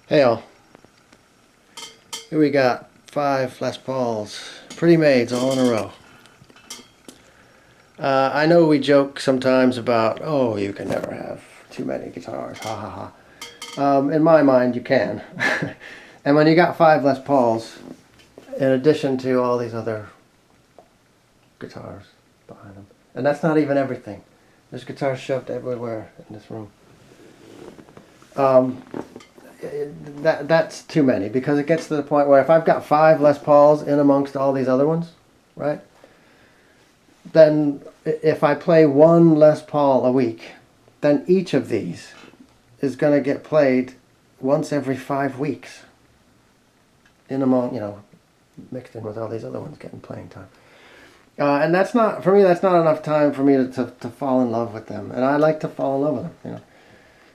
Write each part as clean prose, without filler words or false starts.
Hey all, here we got 5 Les Pauls, pretty-mades all in a row. I know we joke sometimes about, oh, you can never have too many guitars, ha ha ha. In my mind, you can. And when you got 5 Les Pauls, in addition to all these other guitars behind them, and that's not even everything. There's guitars shoved everywhere in this room. That's too many, because it gets to the point where if I've got 5 Les Pauls in amongst all these other ones, right? Then if I play one Les Paul a week, then each of these is going to get played once every 5 weeks. In among, mixed in with all these other ones getting playing time. And that's not, for me, that's not enough time for me to fall in love with them. And I like to fall in love with them,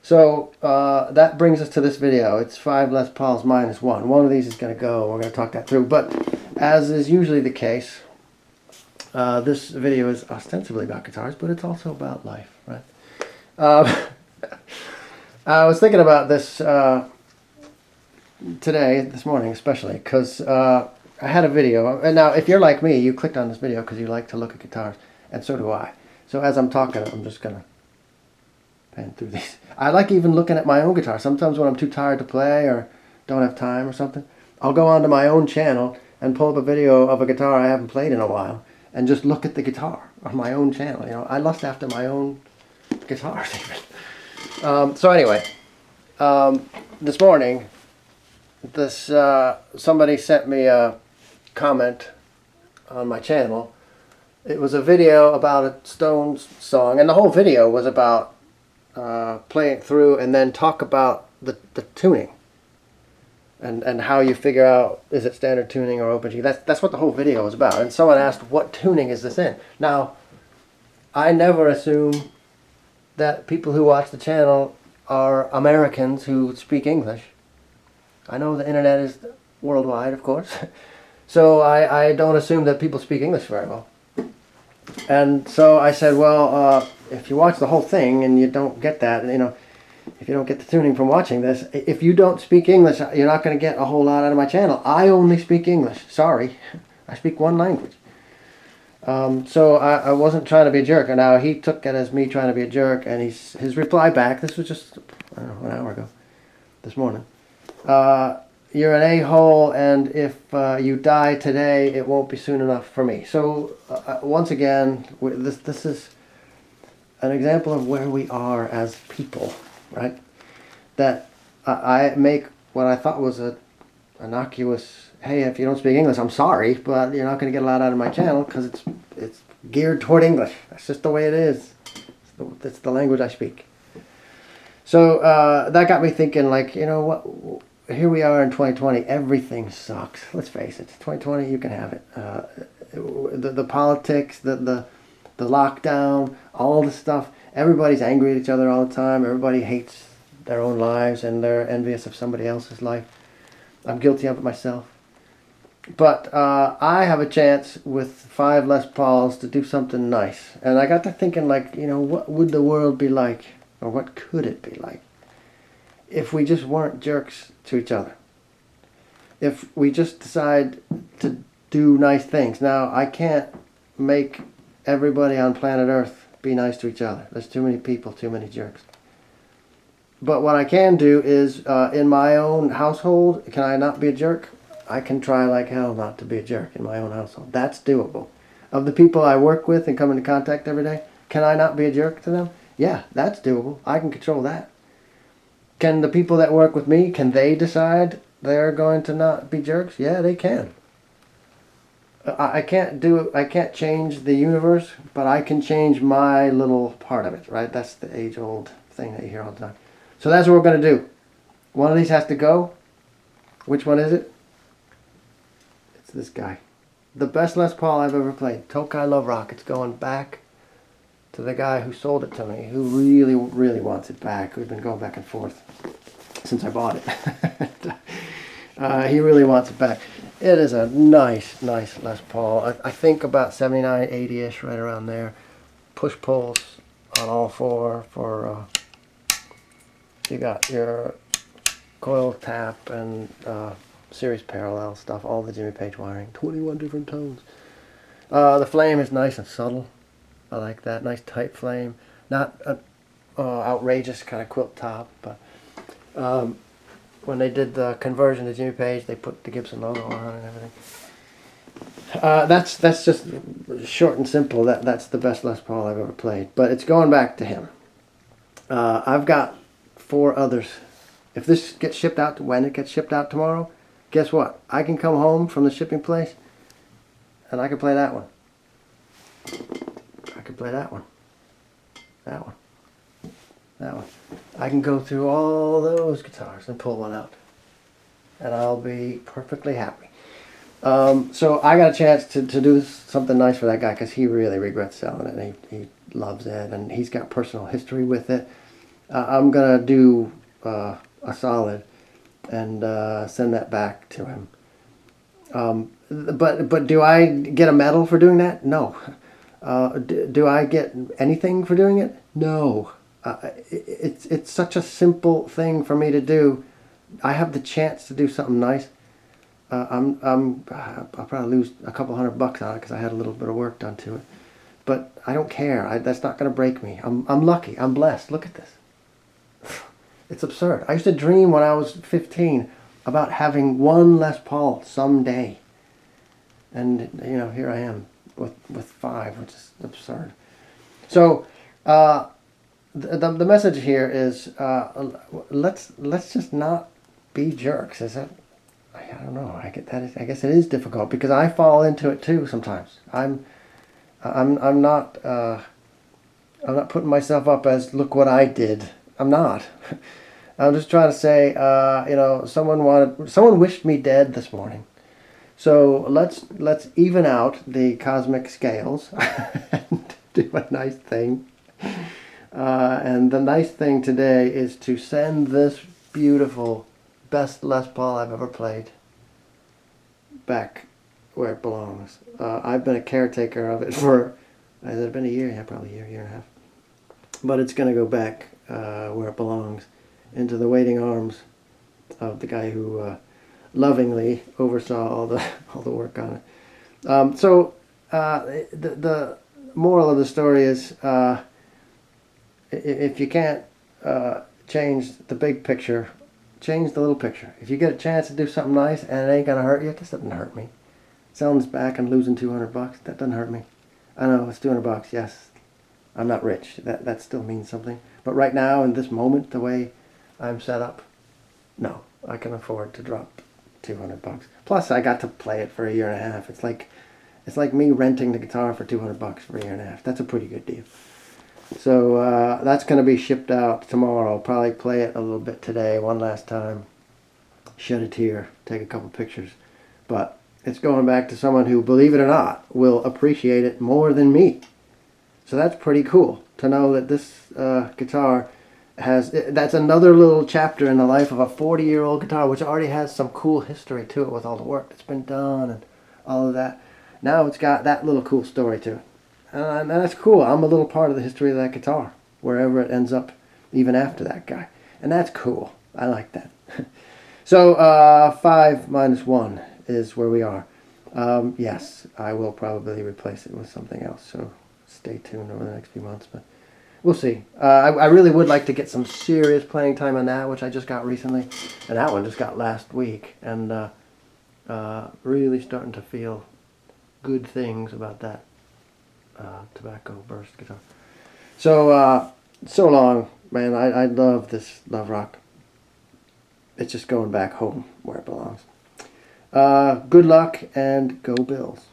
So that brings us to this video. It's 5 Les Pauls minus 1. One of these is going to go. We're going to talk that through. But as is usually the case, this video is ostensibly about guitars, but it's also about life, right? I was thinking about this today, this morning especially, because I had a video. And now, if you're like me, you clicked on this video because you like to look at guitars, and so do I. So as I'm talking, I'm just going to pan through these. I like even looking at my own guitar. Sometimes when I'm too tired to play or don't have time or something, I'll go onto my own channel and pull up a video of a guitar I haven't played in a while and just look at the guitar on my own channel. I lust after my own guitars even. So anyway, this morning, somebody sent me a comment on my channel. It was a video about a Stones song, and the whole video was about play it through and then talk about the tuning and how you figure out, is it standard tuning or open G. That's what the whole video was about. And someone asked, what tuning is this in? Now, I never assume that people who watch the channel are Americans who speak English. I know the internet is worldwide, of course. So I don't assume that people speak English very well. And so I said, well, if you watch the whole thing and you don't get that, if you don't get the tuning from watching this, if you don't speak English, you're not going to get a whole lot out of my channel. I only speak English. Sorry. I speak one language. So I wasn't trying to be a jerk. And now he took it as me trying to be a jerk, and his reply back, this was just, I don't know, an hour ago, this morning. You're an a-hole, and if you die today, it won't be soon enough for me. So once again, this is an example of where we are as people, right? That I make what I thought was a innocuous, hey, if you don't speak English, I'm sorry, but you're not going to get a lot out of my channel because it's geared toward English. That's just the way it is. It's the language I speak. So that got me thinking, like, what? Here we are in 2020. Everything sucks. Let's face it. 2020, you can have it. The politics, the lockdown, all the stuff. Everybody's angry at each other all the time. Everybody hates their own lives, and they're envious of somebody else's life. I'm guilty of it myself. But I have a chance with 5 Les Pauls to do something nice. And I got to thinking, like, what would the world be like, or what could it be like, if we just weren't jerks to each other? If we just decide to do nice things. Now, I can't make everybody on planet Earth be nice to each other. There's too many people, too many jerks. But what I can do is, in my own household, can I not be a jerk? I can try like hell not to be a jerk in my own household. That's doable. Of the people I work with and come into contact every day, can I not be a jerk to them? Yeah, that's doable. I can control that. Can the people that work with me, can they decide they're going to not be jerks? Yeah, they can. I can't change the universe, but I can change my little part of it, right? That's the age-old thing that you hear all the time. So that's what we're going to do. One of these has to go. Which one is it? It's this guy. The best Les Paul I've ever played. Tokai Love Rock. It's going back to the guy who sold it to me, who really, really wants it back. We've been going back and forth since I bought it. He really wants it back. It is a nice Les Paul. I think about 79, 80-ish, right around there. Push pulls on all 4 for, you got your coil tap and series parallel stuff, all the Jimmy Page wiring, 21 different tones. The flame is nice and subtle. I like that. Nice tight flame. Not a outrageous kind of quilt top, but when they did the conversion to Jimmy Page, they put the Gibson logo on and everything. That's just short and simple. That's the best Les Paul I've ever played. But it's going back to him. I've got 4 others. If this gets shipped out, when it gets shipped out tomorrow, guess what? I can come home from the shipping place and I can play that one. I can play that one. That one. That one. I can go through all those guitars and pull one out. And I'll be perfectly happy. So I got a chance to do something nice for that guy because he really regrets selling it. And he loves it and he's got personal history with it. I'm going to do a solid and send that back to him. But do I get a medal for doing that? No. Do I get anything for doing it? No. It's such a simple thing for me to do. I have the chance to do something nice. I'll probably lose a couple $100 on it because I had a little bit of work done to it. But I don't care. That's not going to break me. I'm lucky. I'm blessed. Look at this. It's absurd. I used to dream when I was 15 about having one Les Paul someday. And, you know, here I am with 5, which is absurd. So, the message here is let's just not be jerks. Is it? I don't know. I guess it is difficult because I fall into it too sometimes. I'm not putting myself up as look what I did. I'm not. I'm just trying to say, you know, someone wished me dead this morning. So let's even out the cosmic scales and do a nice thing. And the nice thing today is to send this beautiful, best Les Paul I've ever played back where it belongs. I've been a caretaker of it for, has it been a year? Yeah, probably a year and a half. But it's going to go back where it belongs, into the waiting arms of the guy who lovingly oversaw all the work on it. So the moral of the story is, if you can't change the big picture, change the little picture. If you get a chance to do something nice and it ain't gonna hurt you, this doesn't hurt me. Selling this back and losing $200, that doesn't hurt me. I know it's $200. Yes, I'm not rich. That still means something. But right now, in this moment, the way I'm set up, no, I can afford to drop $200. Plus, I got to play it for a year and a half. It's like me renting the guitar for $200 for a year and a half. That's a pretty good deal. So that's going to be shipped out tomorrow. I'll probably play it a little bit today, one last time. Shed a tear, take a couple pictures. But it's going back to someone who, believe it or not, will appreciate it more than me. So that's pretty cool to know that this guitar that's another little chapter in the life of a 40-year-old guitar, which already has some cool history to it with all the work that's been done and all of that. Now it's got that little cool story to it. And that's cool. I'm a little part of the history of that guitar, wherever it ends up, even after that guy. And that's cool. I like that. So 5 minus 1 is where we are. Yes, I will probably replace it with something else. So stay tuned over the next few months. But we'll see. I really would like to get some serious playing time on that, which I just got recently. And that one just got last week. And really starting to feel good things about that tobacco burst guitar. So, so long, man. I love this Love Rock. It's just going back home where it belongs. Good luck and go Bills.